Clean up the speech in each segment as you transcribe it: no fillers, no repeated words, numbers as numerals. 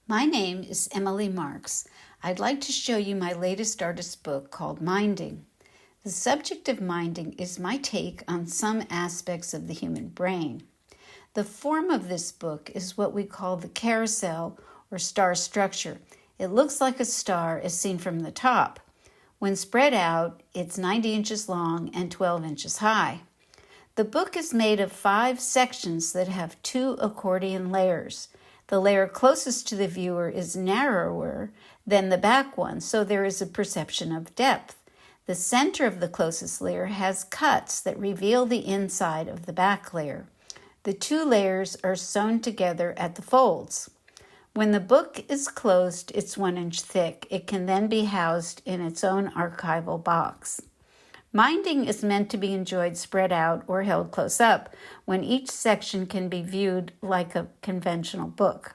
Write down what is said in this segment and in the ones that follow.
My name is Emily Marks. I'd like to show you my latest artist book called Minding. The subject of minding is my take on some aspects of the human brain. The form of this book is what we call the carousel or star structure. It looks like a star as seen from the top. When spread out, it's 90 inches long and 12 inches high. The book is made of 5 sections that have 2 accordion layers. The layer closest to the viewer is narrower than the back one, so there is a perception of depth. The center of the closest layer has cuts that reveal the inside of the back layer. The 2 layers are sewn together at the folds. When the book is closed, it's 1 inch thick. It can then be housed in its own archival box. Minding is meant to be enjoyed spread out or held close up, when each section can be viewed like a conventional book.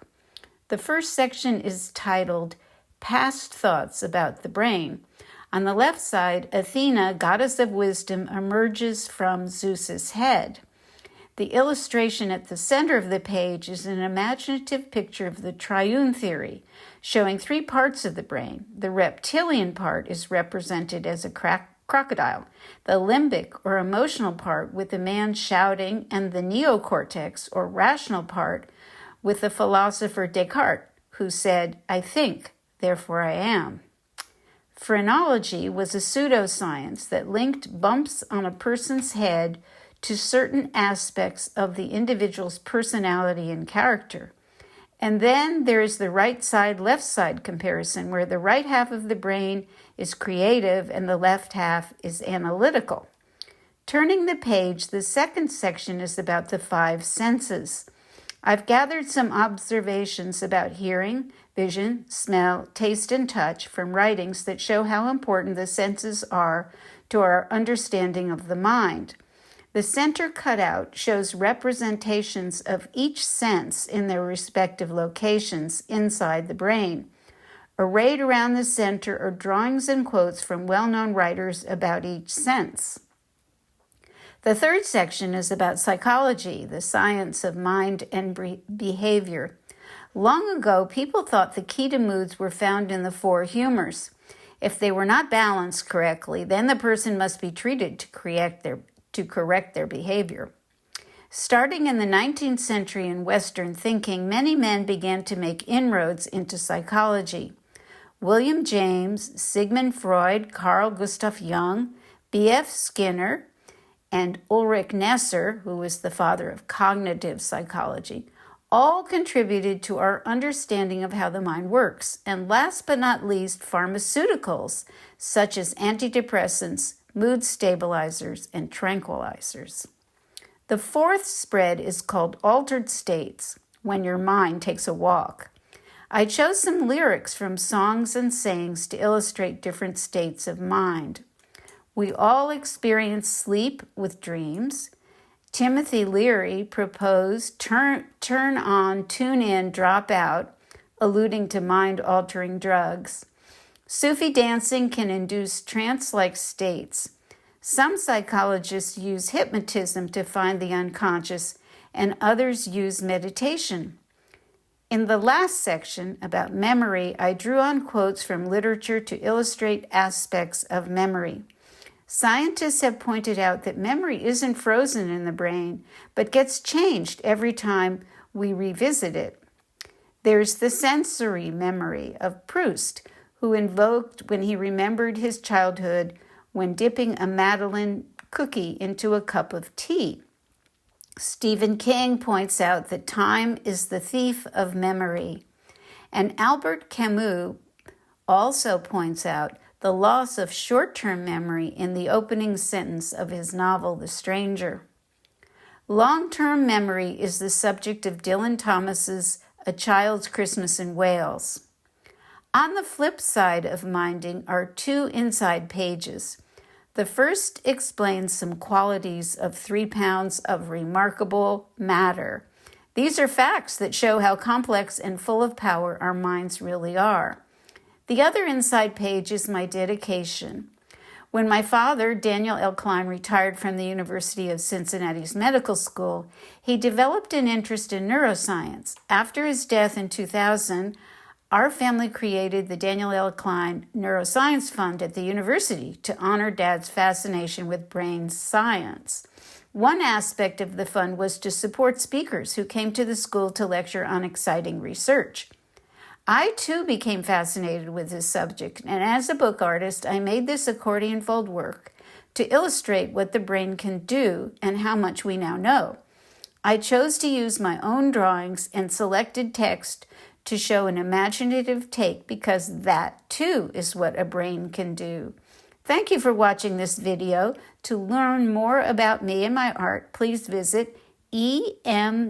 The first section is titled Past Thoughts About the Brain. On the left side, Athena, goddess of wisdom, emerges from Zeus's head. The illustration at the center of the page is an imaginative picture of the triune theory, showing 3 parts of the brain. The reptilian part is represented as a crocodile, the limbic or emotional part with the man shouting, and the neocortex or rational part with the philosopher Descartes, who said, "I think, therefore I am." Phrenology was a pseudoscience that linked bumps on a person's head to certain aspects of the individual's personality and character. And then there is the right side, left side comparison, where the right half of the brain is creative and the left half is analytical. Turning the page, the second section is about the 5 senses. I've gathered some observations about hearing, vision, smell, taste, and touch from writings that show how important the senses are to our understanding of the mind. The center cutout shows representations of each sense in their respective locations inside the brain. Arrayed around the center are drawings and quotes from well-known writers about each sense. The third section is about psychology, the science of mind and behavior. Long ago, people thought the key to moods were found in the 4 humors. If they were not balanced correctly, then the person must be treated to correct their behavior. Starting in the 19th century in Western thinking, many men began to make inroads into psychology. William James, Sigmund Freud, Carl Gustav Jung, B.F. Skinner, and Ulrich Nesser, who was the father of cognitive psychology, all contributed to our understanding of how the mind works. And last but not least, pharmaceuticals, such as antidepressants, mood stabilizers, and tranquilizers. The 4th spread is called Altered States, when your mind takes a walk. I chose some lyrics from songs and sayings to illustrate different states of mind. We all experience sleep with dreams. Timothy Leary proposed turn on, tune in, drop out, alluding to mind-altering drugs. Sufi dancing can induce trance-like states. Some psychologists use hypnotism to find the unconscious, and others use meditation. In the last section about memory, I drew on quotes from literature to illustrate aspects of memory. Scientists have pointed out that memory isn't frozen in the brain, but gets changed every time we revisit it. There's the sensory memory of Proust, who invoked when he remembered his childhood when dipping a Madeleine cookie into a cup of tea. Stephen King points out that time is the thief of memory. And Albert Camus also points out the loss of short-term memory in the opening sentence of his novel, The Stranger. Long-term memory is the subject of Dylan Thomas's A Child's Christmas in Wales. On the flip side of minding are 2 inside pages. The first explains some qualities of 3 pounds of remarkable matter. These are facts that show how complex and full of power our minds really are. The other inside page is my dedication. When my father, Daniel L. Klein, retired from the University of Cincinnati's medical school, he developed an interest in neuroscience. After his death in 2000, Our family created the Daniel L. Klein Neuroscience Fund at the university to honor Dad's fascination with brain science. One aspect of the fund was to support speakers who came to the school to lecture on exciting research. I too became fascinated with this subject, and as a book artist, I made this accordion-fold work to illustrate what the brain can do and how much we now know. I chose to use my own drawings and selected text to show an imaginative take because that too is what a brain can do. Thank you for watching this video. To learn more about me and my art, please visit emdands.com.